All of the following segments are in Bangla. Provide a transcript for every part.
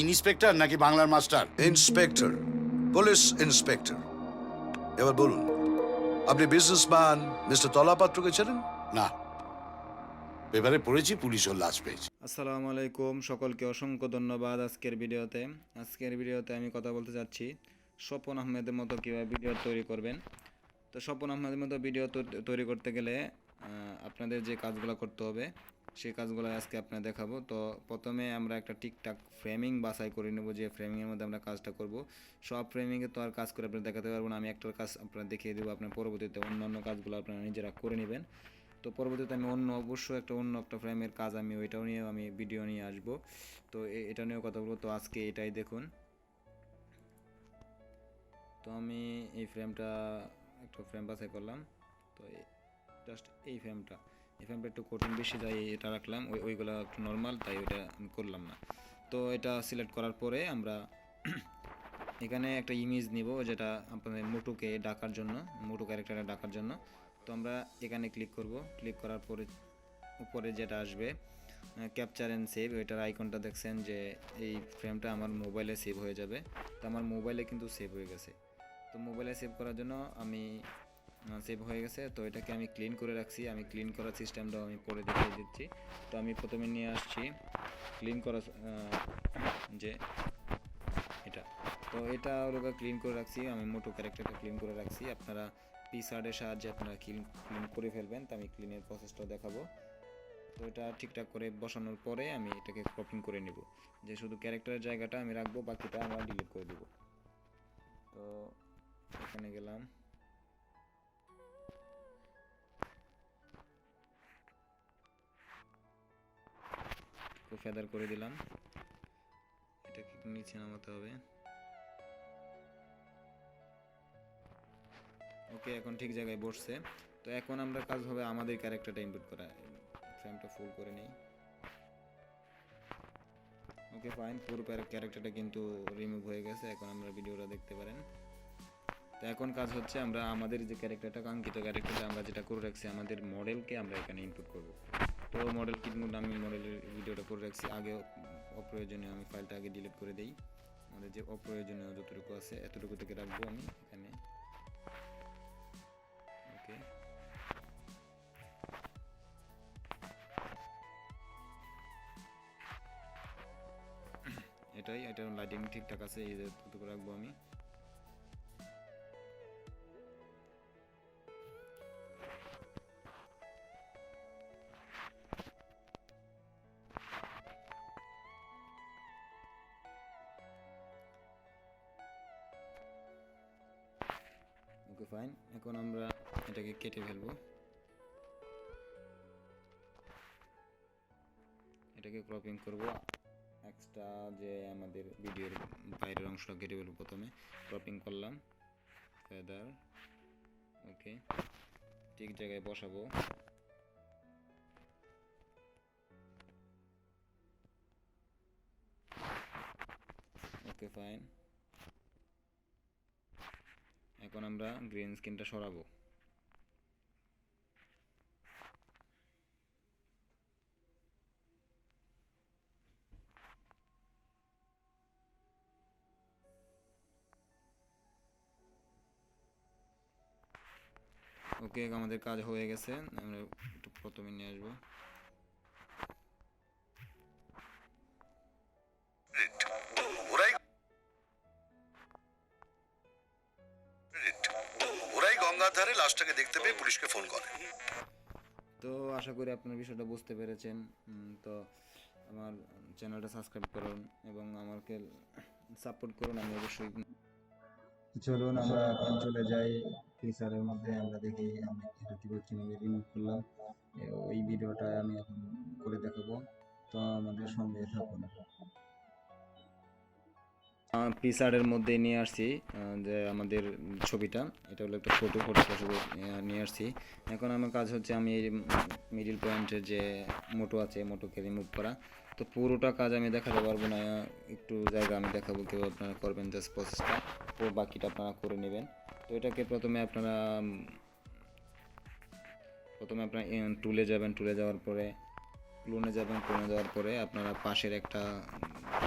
ইন্সপেক্টর নাকি বাংলার মাস্টার? Inspector, police inspector. এবার বলুন, আপনি বিজনেসম্যান মিস্টার তলাপাত্রকে চেনেন? না, পেপারে পড়েছি পুলিশও লাশ পেয়েছে। আসসালামু আলাইকুম, সকলকে অসংখ্য ধন্যবাদ। আজকের ভিডিওতে আমি কথা বলতে যাচ্ছি স্বপন আহমেদের মতো কীভাবে ভিডিও তৈরি করবেন। তো স্বপন আহমেদের মতো ভিডিও তৈরি করতে গেলে আপনাদের যে কাজগুলো করতে হবে সেই কাজগুলো আজকে আপনাদের দেখাবো। তো প্রথমে আমরা একটা ঠিকঠাক ফ্রেমিং বাছাই করে নেব, যে ফ্রেমিংয়ের মধ্যে আমরা কাজটা করব। সব ফ্রেমিংয়ে তো আর কাজ করে আপনারা দেখাতে পারবো না, আমি একটার কাজ আপনারা দেখিয়ে দেবো। আপনার পরবর্তীতে অন্যান্য কাজগুলো আপনারা নিজেরা করে নেবেন। তো পরবর্তীতে আমি অবশ্যই অন্য একটা ফ্রেমের কাজ আমি ওইটাও নিয়ে আমি ভিডিও নিয়ে আসবো। তো এটা নিয়েও কথা বলবো। তো আজকে এটাই দেখুন। তো আমি এই ফ্রেমটা একটা ফ্রেম বাছাই করলাম। তো জাস্ট এই ফ্রেমটা একটু কঠিন বেশি, তাই এটা রাখলাম। ওইগুলো একটু নর্মাল, তাই ওইটা আমি করলাম না। তো এটা সিলেক্ট করার পরে আমরা এখানে একটা ইমেজ নিব, যেটা আপনাদের মোটোকে ডাকার জন্য, মোটো ক্যারেক্টারে ডাকার জন্য। তো আমরা এখানে ক্লিক করব। ক্লিক করার পরে উপরে যেটা আসবে ক্যাপচার অ্যান্ড সেভ, ওইটার আইকনটা দেখছেন যে এই ফ্রেমটা আমার মোবাইলে সেভ হয়ে যাবে। তো আমার মোবাইলে কিন্তু সেভ হয়ে গেছে। তো মোবাইলে সেভ করার জন্য আমি সেভ হয়ে গেছে। তো এটাকে আমি ক্লিন করে রাখছি। আমি ক্লিন করার সিস্টেমটাও আমি পরে দেখিয়ে দিচ্ছি। তো আমি প্রথমে নিয়ে আসছি ক্লিন করা, যে এটা, তো এটা হলো ক্লিন করে রাখছি। আমি মোটো ক্যারেক্টারটা ক্লিন করে রাখছি। আপনারা পিসার্ডের সাহায্যে আপনারা ক্লিন করে ফেলবেন। তো আমি ক্লিনের প্রসেসটাও দেখাবো। তো এটা ঠিকঠাক করে বসানোর পরে আমি এটাকে ক্রপিং করে নিব, যে শুধু ক্যারেক্টারের জায়গাটা আমি রাখবো, বাকিটা আমরা ডিলিট করে দেব। তো এখানে গেলাম, ফেদার করে দিলাম। এটাকে নিচে নামাতে হবে। ওকে, এখন ঠিক জায়গায় বসছে। তো এখন আমরা কাজ হবে আমাদের ক্যারেক্টারটা ইনপুট করা। ফ্রেমটা ফুল করে নেই। ওকে ফাইন, পুরো ক্যারেক্টারটা কিন্তু রিমুভ হয়ে গেছে। এখন আমরা ভিডিওটা দেখতে পারেন। তো এখন কাজ হচ্ছে আমরা আমাদের যে ক্যারেক্টারটা, কাঙ্ক্ষিত ক্যারেক্টারটা আমরা যেটা করে রাখছি, আমাদের মডেলকে আমরা এখানে ইনপুট করব। তো মডেল কিট মোড আমি মডেলের ভিডিওটা করে রাখছি আগে। অপ্রয়োজনীয় আমি ফাইলটা আগে ডিলিট করে দেই। আমাদের যে অপ্রয়োজনীয় যতটুকু আছে এতটুকু থেকে রাখবো আমি এখানে। ওকে, এটার লাইটিং ঠিকঠাক আছে, এই যতটুকু রাখবো আমি। ওকে ফাইন, এখন আমরা এটাকে কেটে ফেলবো। এটাকে ক্রপিং করব। এক্সট্রা যে আমাদের ভিডিওর বাইরের অংশটা কেটে ফেলবো। প্রথমে ক্রপিং করলাম, ফেদার, ওকে, ঠিক জায়গায় বসাবো। ওকে ফাইন, এখন আমরা গ্রিন স্ক্রিনটা সরাবো। ওকে, আমাদের কাজ হয়ে গেছে। আমরা একটু প্রথমে নিয়ে আসবো। ওরাই গঙ্গার ধারে লাশটাকে দেখতে পেয়ে পুলিশকে ফোন করে। তো আশা করি আপনার বিষয়টা বুঝতে পেরেছেন। তো আমার চ্যানেলটা সাবস্ক্রাইব করুন এবং আমাকে সাপোর্ট করুন। আমি অবশ্যই, চলুন আমরা এখন চলে যাই ফিচারের মধ্যে। আমরা দেখি আমি এটা কিভাবে রিমুভ করলাম। ওই ভিডিওটা আমি এখন করে দেখাবো। তো আমাদের সঙ্গে থাকুন। পিসারের মধ্যে নিয়ে আসছি যে আমাদের ছবিটা, এটা হলো একটা ফটো ছবি নিয়ে আসছি। এখন আমার কাজ হচ্ছে আমি এই মিডিল পয়েন্টের যে মোটো আছে, মোটোকে রিমুভ করা। তো পুরোটা কাজ আমি দেখাতে পারবো না, একটু জায়গা আমি দেখাবো কেউ আপনারা করবেন জাস্ট প্রসেসটা, তো বাকিটা আপনারা করে নেবেন। তো এটাকে প্রথমে আপনারা টুলে যাবেন। টুলে যাওয়ার পরে ক্লোনে যাবেন, ক্লোনে যাওয়ার পরে আপনারা পাশের একটা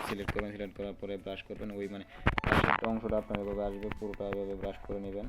সিলেক্ট করবেন, সিলেক্ট করার পরে ব্রাশ করবেন, ওই মানে পাশের একটা অংশটা আপনার এভাবে আসবে, পুরোটা এভাবে ব্রাশ করে নেবেন।